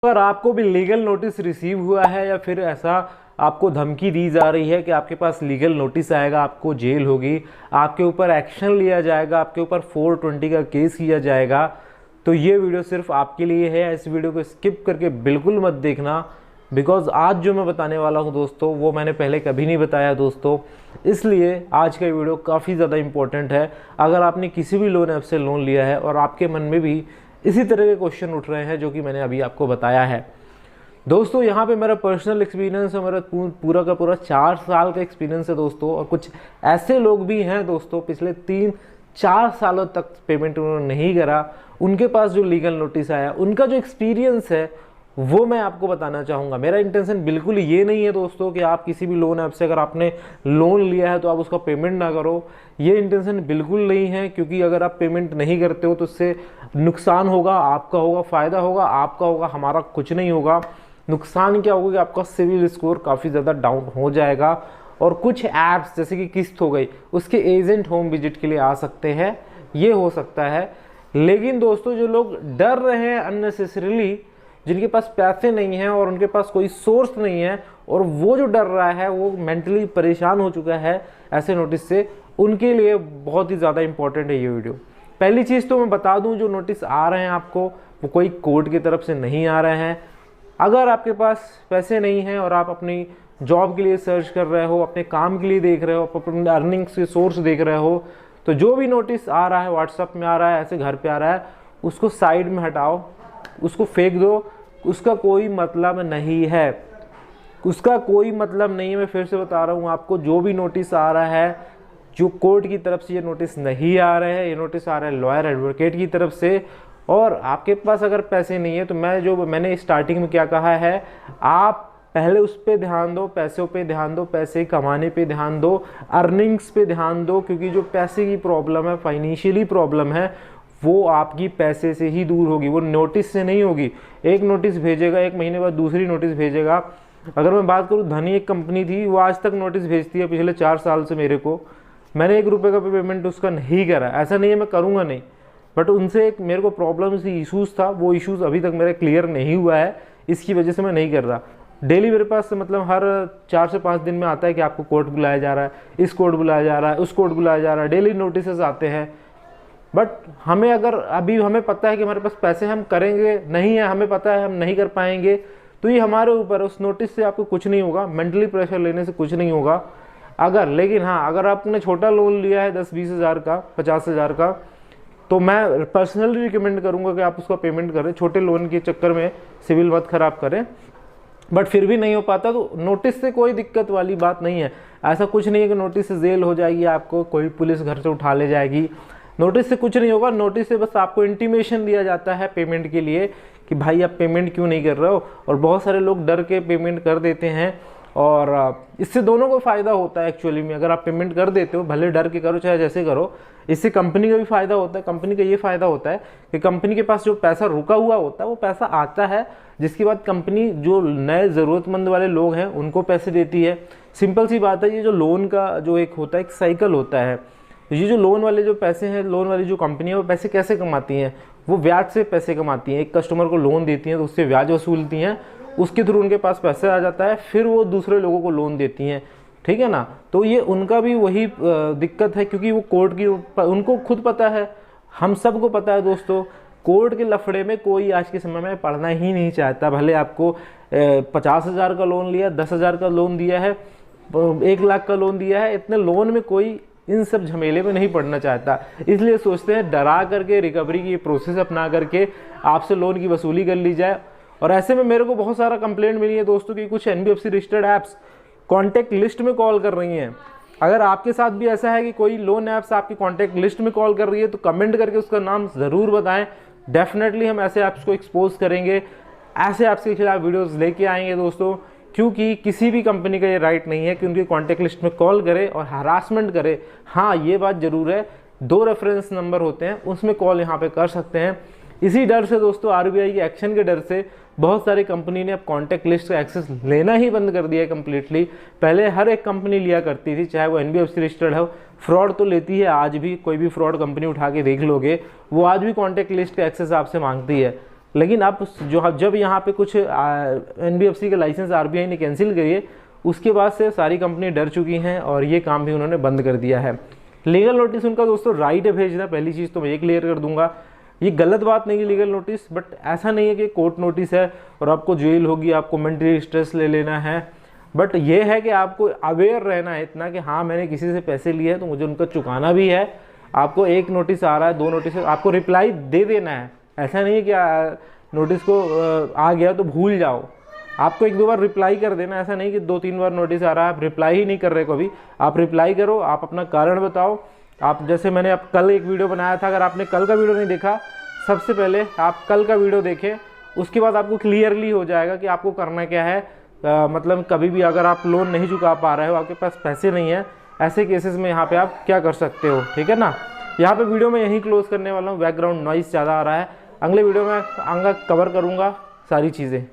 अगर आपको भी लीगल नोटिस रिसीव हुआ है या फिर ऐसा आपको धमकी दी जा रही है कि आपके पास लीगल नोटिस आएगा, आपको जेल होगी, आपके ऊपर एक्शन लिया जाएगा, आपके ऊपर 420 का केस किया जाएगा, तो ये वीडियो सिर्फ आपके लिए है। इस वीडियो को स्किप करके बिल्कुल मत देखना, बिकॉज आज जो मैं बताने वाला हूँ दोस्तों वो मैंने पहले कभी नहीं बताया दोस्तों, इसलिए आज का वीडियो काफ़ी ज़्यादा इंपॉर्टेंट है। अगर आपने किसी भी लोन ऐप से लोन लिया है और आपके मन में भी इसी तरह के क्वेश्चन उठ रहे हैं जो कि मैंने अभी आपको बताया है दोस्तों, यहाँ पे मेरा पर्सनल एक्सपीरियंस है, मेरा पूरा का पूरा 4 साल का एक्सपीरियंस है दोस्तों। और कुछ ऐसे लोग भी हैं दोस्तों पिछले 3-4 सालों तक पेमेंट उन्होंने नहीं करा, उनके पास जो लीगल नोटिस आया, उनका जो एक्सपीरियंस है वो मैं आपको बताना चाहूँगा। मेरा इंटेंशन बिल्कुल ये नहीं है दोस्तों कि आप किसी भी लोन ऐप से अगर आपने लोन लिया है तो आप उसका पेमेंट ना करो, ये इंटेंशन बिल्कुल नहीं है। क्योंकि अगर आप पेमेंट नहीं करते हो तो उससे नुकसान होगा, आपका होगा, फ़ायदा होगा आपका होगा, हमारा कुछ नहीं होगा। नुकसान क्या होगा कि आपका सिविल स्कोर काफ़ी ज़्यादा डाउन हो जाएगा। और कुछ ऐप्स जैसे कि किस्त हो गई, उसके एजेंट होम विजिट के लिए आ सकते हैं, ये हो सकता है। लेकिन दोस्तों जो लोग डर रहे हैं अननेसेसरीली, जिनके पास पैसे नहीं हैं और उनके पास कोई सोर्स नहीं है, और वो जो डर रहा है वो मेंटली परेशान हो चुका है ऐसे नोटिस से, उनके लिए बहुत ही ज़्यादा इंपॉर्टेंट है ये वीडियो। पहली चीज़ तो मैं बता दूं, जो नोटिस आ रहे हैं आपको वो कोई कोर्ट की तरफ से नहीं आ रहे हैं। अगर आपके पास पैसे नहीं हैं और आप अपनी जॉब के लिए सर्च कर रहे हो, अपने काम के लिए देख रहे हो, अपने अर्निंग्स के सोर्स देख रहे हो, तो जो भी नोटिस आ रहा है, व्हाट्सएप में आ रहा है, ऐसे घर पे आ रहा है, उसको साइड में हटाओ, उसको फेंक दो। उसका कोई मतलब नहीं है, उसका कोई मतलब नहीं है। मैं फिर से बता रहा हूँ आपको, जो भी नोटिस आ रहा है, जो कोर्ट की तरफ से ये नोटिस नहीं आ रहे हैं, ये नोटिस आ रहा है लॉयर एडवोकेट की तरफ से। और आपके पास अगर पैसे नहीं है तो मैंने स्टार्टिंग में क्या कहा है, आप पहले उस पर ध्यान दो, पैसों पे ध्यान दो, पैसे कमाने पे ध्यान दो, अर्निंग्स पे ध्यान दो। क्योंकि जो पैसे की प्रॉब्लम है, फाइनेंशियली प्रॉब्लम है, वो आपकी पैसे से ही दूर होगी, वो नोटिस से नहीं होगी। एक नोटिस भेजेगा, 1 महीने बाद दूसरी नोटिस भेजेगा। अगर मैं बात करूँ, धनी एक कंपनी थी, वो आज तक नोटिस भेजती है पिछले 4 साल से मेरे को। मैंने 1 रुपये का पेमेंट उसका नहीं करा, ऐसा नहीं है मैं करूँगा नहीं, बट उनसे एक मेरे को प्रॉब्लम से इशूज़ था, वो इशूज़ अभी तक मेरा क्लियर नहीं हुआ है, इसकी वजह से मैं नहीं कर रहा। डेली मेरे पास मतलब हर 4 से 5 दिन में आता है कि आपको कोर्ट बुलाया जा रहा है, इस कोर्ट बुलाया जा रहा है, उस कोर्ट बुलाया जा रहा है, डेली नोटिस आते हैं। बट हमें अगर अभी हमें पता है कि हमारे पास पैसे हम करेंगे नहीं है, हमें पता है हम नहीं कर पाएंगे, तो ये हमारे ऊपर, उस नोटिस से आपको कुछ नहीं होगा, मेंटली प्रेशर लेने से कुछ नहीं होगा। लेकिन हाँ, अगर आपने छोटा लोन लिया है 10-20 हज़ार का, 50 हज़ार का, तो मैं पर्सनली रिकमेंड करूँगा कि आप उसका पेमेंट करें। छोटे लोन के चक्कर में सिविल मत खराब करें। बट फिर भी नहीं हो पाता तो नोटिस से कोई दिक्कत वाली बात नहीं है। ऐसा कुछ नहीं है कि नोटिस से जेल हो जाएगी, आपको कोई पुलिस घर से उठा ले जाएगी। नोटिस से कुछ नहीं होगा। नोटिस से बस आपको इंटीमेशन दिया जाता है पेमेंट के लिए कि भाई आप पेमेंट क्यों नहीं कर रहे हो। और बहुत सारे लोग डर के पेमेंट कर देते हैं, और इससे दोनों को फ़ायदा होता है एक्चुअली में। अगर आप पेमेंट कर देते हो, भले डर के करो चाहे जैसे करो, इससे कंपनी का भी फ़ायदा होता है। कंपनी का ये फ़ायदा होता है कि कंपनी के पास जो पैसा रुका हुआ होता है वो पैसा आता है, जिसके बाद कंपनी जो नए ज़रूरतमंद वाले लोग हैं उनको पैसे देती है। सिंपल सी बात है। ये जो लोन का जो एक होता है, एक साइकिल होता है। ये जो लोन वाले जो पैसे हैं, लोन वाली जो कंपनी है, वो पैसे कैसे कमाती हैं? वो ब्याज से पैसे कमाती हैं। एक कस्टमर को लोन देती हैं तो उससे ब्याज वसूलती हैं, उसके थ्रू उनके पास पैसा आ जाता है, फिर वो दूसरे लोगों को लोन देती हैं, ठीक है ना। तो ये उनका भी वही दिक्कत है, क्योंकि वो कोर्ट की, उनको खुद पता है, हम सबको पता है दोस्तों, कोर्ट के लफड़े में कोई आज के समय में पढ़ना ही नहीं चाहता। भले आपको 50 हज़ार का लोन लिया, 10 हज़ार का लोन दिया है, 1 लाख का लोन दिया है, इतने लोन में कोई इन सब झमेले में नहीं पड़ना चाहता। इसलिए सोचते हैं डरा करके रिकवरी की प्रोसेस अपना करके आपसे लोन की वसूली कर ली जाए। और ऐसे में मेरे को बहुत सारा कंप्लेंट मिली है दोस्तों कि कुछ NBFC registered apps contact list में कॉल कर रही हैं। अगर आपके साथ भी ऐसा है कि कोई लोन ऐप्स आपकी कॉन्टैक्ट लिस्ट में कॉल कर रही है, तो कमेंट करके उसका नाम ज़रूर बताएं। डेफिनेटली हम ऐसे ऐप्स को एक्सपोज करेंगे, ऐसे ऐप्स के खिलाफ वीडियोज़ लेके आएंगे दोस्तों। क्योंकि किसी भी कंपनी का ये राइट नहीं है कि उनकी कॉन्टैक्ट लिस्ट में कॉल करे और हरासमेंट करे। हाँ, ये बात ज़रूर है, 2 रेफरेंस नंबर होते हैं, उसमें कॉल यहाँ पे कर सकते हैं। इसी डर से दोस्तों, RBI के एक्शन के डर से बहुत सारी कंपनी ने अब कॉन्टैक्ट लिस्ट का एक्सेस लेना ही बंद कर दिया है कम्प्लीटली। पहले हर एक कंपनी लिया करती थी, चाहे वो NBFC रजिस्टर्ड हो। फ्रॉड तो लेती है आज भी, कोई भी फ्रॉड कंपनी उठा के देख लोगे, वो आज भी कॉन्टैक्ट लिस्ट का एक्सेस आपसे मांगती है। लेकिन आप जब यहाँ पे कुछ NBFC का लाइसेंस RBI ने कैंसिल करिए, उसके बाद से सारी कंपनी डर चुकी हैं और ये काम भी उन्होंने बंद कर दिया है। लीगल नोटिस उनका दोस्तों राइट है भेजना, पहली चीज़ तो मैं ये क्लियर कर दूंगा। ये गलत बात नहीं है लीगल नोटिस, बट ऐसा नहीं है कि कोर्ट नोटिस है और आपको जेल होगी, आपको मेंटली स्ट्रेस ले लेना है। बट ये है कि आपको अवेयर रहना है इतना कि हाँ मैंने किसी से पैसे लिए हैं तो मुझे उनका चुकाना भी है। आपको एक नोटिस आ रहा है, 2 नोटिस, आपको रिप्लाई दे देना है। ऐसा नहीं है कि नोटिस को आ गया तो भूल जाओ, आपको 1-2 बार रिप्लाई कर देना। ऐसा नहीं कि 2-3 बार नोटिस आ रहा है आप रिप्लाई ही नहीं कर रहे कभी। आप रिप्लाई करो, आप अपना कारण बताओ। आप जैसे मैंने अब कल एक वीडियो बनाया था, अगर आपने कल का वीडियो नहीं देखा, सबसे पहले आप कल का वीडियो देखें, उसके बाद आपको क्लियरली हो जाएगा कि आपको करना क्या है। मतलब कभी भी अगर आप लोन नहीं चुका पा रहे हो, आपके पास पैसे नहीं है, ऐसे केसेस में यहाँ पे आप क्या कर सकते हो, ठीक है ना। यहाँ पे वीडियो में यहीं क्लोज करने वाला हूँ, बैकग्राउंड नॉइस ज़्यादा आ रहा है। अगले वीडियो में आगे कवर करूँगा सारी चीज़ें।